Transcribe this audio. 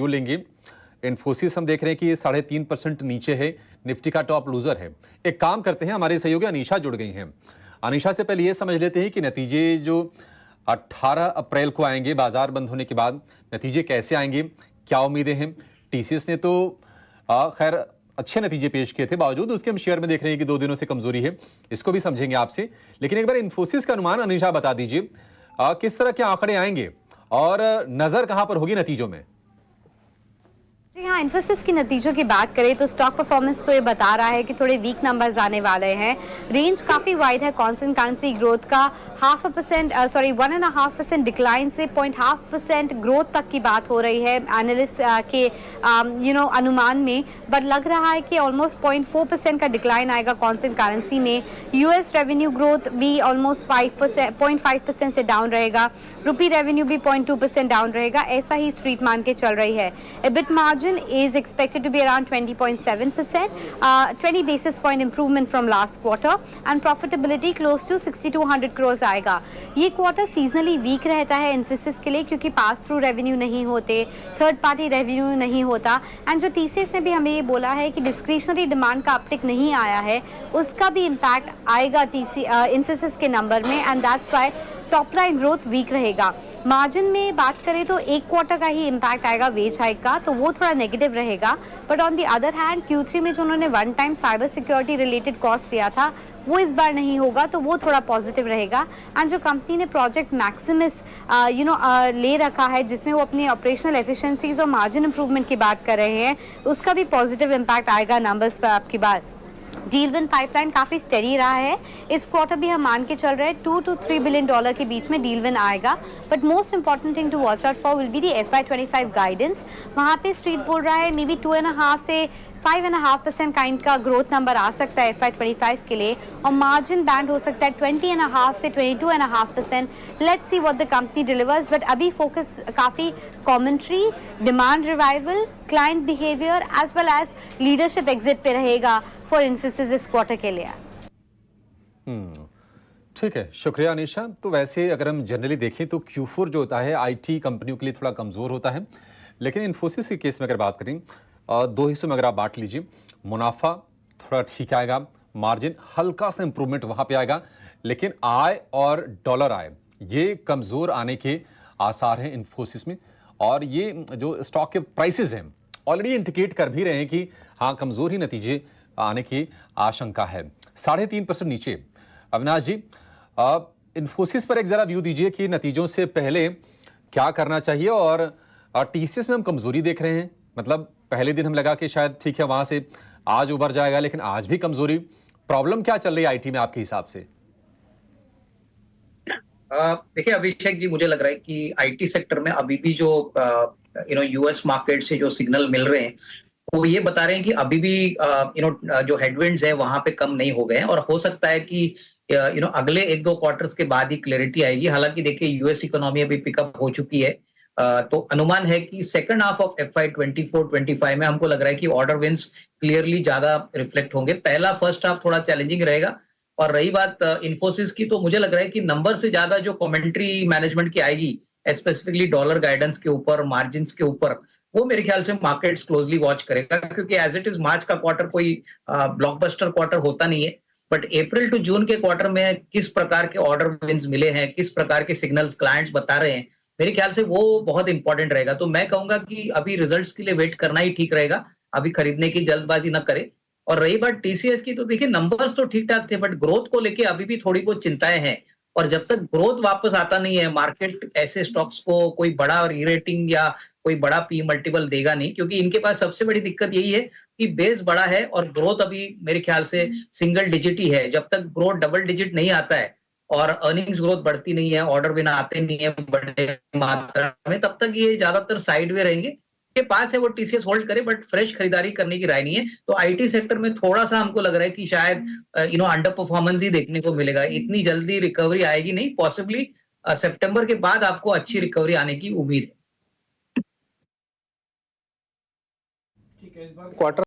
View लेंगे। इन्फोसिस हम देख रहे हैं कि 3.5% नीचे है, निफ्टी का टॉप लूजर है। एक काम करते हैं, हमारे सहयोगी अनीशा जुड़ गई हैं। अनीशा से पहले ये समझ लेते हैं कि नतीजे जो 18 अप्रैल को आएंगे, बाजार बंद होने के बाद नतीजे कैसे आएंगे, क्या उम्मीदें हैं। टीसीएस ने तो खैर अच्छे नतीजे पेश किए थे, बावजूद उसके हम शेयर में देख रहे हैं कि 2 दिनों से कमजोरी है। इसको भी समझेंगे आपसे, लेकिन एक बार इन्फोसिस का अनुमान अनीशा बता दीजिए, किस तरह के आंकड़े आएंगे और नजर कहां पर होगी नतीजों में। जी हाँ, इन्फोसिस की नतीजों की बात करें तो स्टॉक परफॉर्मेंस तो ये बता रहा है कि थोड़े वीक नंबर्स आने वाले हैं। रेंज काफ़ी वाइड है। कांस्टेंट करेंसी ग्रोथ का 1.5% डिक्लाइन से 0.5% ग्रोथ तक की बात हो रही है एनालिस्ट के अनुमान में, बट लग रहा है कि ऑलमोस्ट 0.4% का डिक्लाइन आएगा कांस्टेंट करेंसी में। यूएस रेवेन्यू ग्रोथ भी ऑलमोस्ट 0.5% से डाउन रहेगा। रुपी रेवेन्यू भी 0.2% डाउन रहेगा। ऐसा ही स्ट्रीट मान के चल रही है। EBIT margin is expected to be around 20.7%, 20 basis point improvement from last quarter, and profitability close to 60-100 crores आएगा। ये क्वार्टर सीजनली वीक रहता है इन्फोसिस के लिए, क्योंकि पास थ्रू रेवेन्यू नहीं होते, थर्ड पार्टी रेवेन्यू नहीं होता, एंड जो टीसीएस ने भी हमें ये बोला है कि डिस्क्रिशनरी डिमांड का अपटिक नहीं आया है, उसका भी इम्पैक्ट आएगा इन्फोसिस के नंबर में, and that's why top line growth weak रहेगा। मार्जिन में बात करें तो एक क्वार्टर का ही इम्पैक्ट आएगा वेज हाइक का, तो वो थोड़ा नेगेटिव रहेगा। But on the other hand Q3 में जो उन्होंने one time cyber security related cost दिया था, वो इस बार नहीं होगा, तो वो थोड़ा पॉजिटिव रहेगा। एंड जो कंपनी ने प्रोजेक्ट मैक्सिमस ले रखा है, जिसमें वो अपनी ऑपरेशनल एफिशिएंसीज और मार्जिन इंप्रूवमेंट की बात कर रहे हैं, उसका भी पॉजिटिव इम्पैक्ट आएगा नंबर्स पर आपकी बार। डील विन पाइपलाइन काफ़ी स्टेडी रहा है। इस क्वार्टर भी हम मान के चल रहे हैं $2 to $3 बिलियन के बीच में डील विन आएगा। But most important thing to watch out for will be the FY25 guidance. वहाँ पे स्ट्रीट बोल रहा है मे बी 2.5 से 5.5% काइंड का ग्रोथ नंबर आ सकता है FY25 के लिए, और मार्जिन बैंड हो सकता है 20.5 से 22.5%। Let's see what the company delivers, but अभी फोकस काफ़ी commentary, demand revival, client behaviour as well as leadership exit पे रहेगा फॉर इन्फोसिस इस क्वार्टर के लिए। ठीक है, शुक्रिया अनीशा। तो वैसे अगर हम जनरली देखें तो Q4 जो होता है आईटी कंपनियों के लिए थोड़ा कमजोर होता है, लेकिन इन्फोसिस के केस में अगर बात करें, 2 हिस्सों में अगर आप बांट लीजिए, मुनाफा थोड़ा ठीक आएगा, मार्जिन हल्का सा इंप्रूवमेंट वहां पे आएगा, लेकिन आय और डॉलर आय ये कमजोर आने के आसार हैं इन्फोसिस में। और ये जो स्टॉक के प्राइसेस हैं ऑलरेडी इंडिकेट कर भी रहे हैं कि हाँ, कमजोर ही नतीजे आने की आशंका है। 3.5% नीचे। अविनाश जी, इन्फोसिस पर एक जरा व्यू दीजिए कि नतीजों से पहले क्या करना चाहिए, और टीसीएस में हम कमजोरी देख रहे हैं। मतलब पहले दिन हम लगा कि शायद ठीक है वहां से आज उबर जाएगा, लेकिन आज भी कमजोरी। प्रॉब्लम क्या चल रही है आईटी में आपके हिसाब से? देखिए अभिषेक जी, मुझे लग रहा है कि आईटी सेक्टर में अभी भी जो यूएस मार्केट से जो सिग्नल मिल रहे हैं, वो ये बता रहे हैं कि अभी भी जो हेडविंड्स है वहां पे कम नहीं हो गए हैं, और हो सकता है कि अगले 1-2 क्वार्टर्स के बाद ही क्लैरिटी आएगी। हालांकि देखिए यूएस इकोनॉमी अभी पिकअप हो चुकी है, तो अनुमान है कि सेकंड हाफ ऑफ FY24-25 में हमको लग रहा है कि ऑर्डर विंस क्लियरली ज्यादा रिफ्लेक्ट होंगे। पहला फर्स्ट हाफ थोड़ा चैलेंजिंग रहेगा। और रही बात इन्फोसिस की, तो मुझे लग रहा है कि नंबर से ज्यादा जो कमेंट्री मैनेजमेंट की आएगी, स्पेसिफिकली डॉलर गाइडेंस के ऊपर, मार्जिन के ऊपर, वो मेरे ख्याल से मार्केट्स क्लोजली वॉच करेगा, क्योंकि एज इट इज मार्च का क्वार्टर कोई ब्लॉकबस्टर क्वार्टर होता नहीं है। बट अप्रैल टू जून के क्वार्टर में किस प्रकार के ऑर्डर विंस मिले हैं, किस प्रकार के सिग्नल्स क्लाइंट्स बता रहे हैं, मेरे ख्याल से वो बहुत इंपॉर्टेंट रहेगा। तो मैं कहूंगा कि अभी रिजल्ट्स के लिए वेट करना ही ठीक रहेगा, अभी खरीदने की जल्दबाजी न करे। और रही बात टीसीएस की, तो देखिए नंबर्स तो ठीक ठाक थे, बट ग्रोथ को लेके अभी भी थोड़ी बहुत चिंताएं हैं। और जब तक ग्रोथ वापस आता नहीं है, मार्केट ऐसे स्टॉक्स को कोई बड़ा रीरेटिंग या कोई बड़ा पी मल्टीपल देगा नहीं, क्योंकि इनके पास सबसे बड़ी दिक्कत यही है कि बेस बड़ा है और ग्रोथ अभी मेरे ख्याल से सिंगल डिजिट ही है। जब तक ग्रोथ डबल डिजिट नहीं आता है और अर्निंग्स ग्रोथ बढ़ती नहीं है, ऑर्डर बिना आते नहीं है बड़े मात्रा में, तब तक ये ज्यादातर साइड में रहेंगे। के पास है वो टीसीएस होल्ड करे, बट फ्रेश खरीदारी करने की राय नहीं है। तो आईटी सेक्टर में थोड़ा सा हमको लग रहा है कि शायद अंडर परफॉर्मेंस ही देखने को मिलेगा। इतनी जल्दी रिकवरी आएगी नहीं, पॉसिबली सितंबर के बाद आपको अच्छी रिकवरी आने की उम्मीद है। ठीक है, इस बार क्वार्टर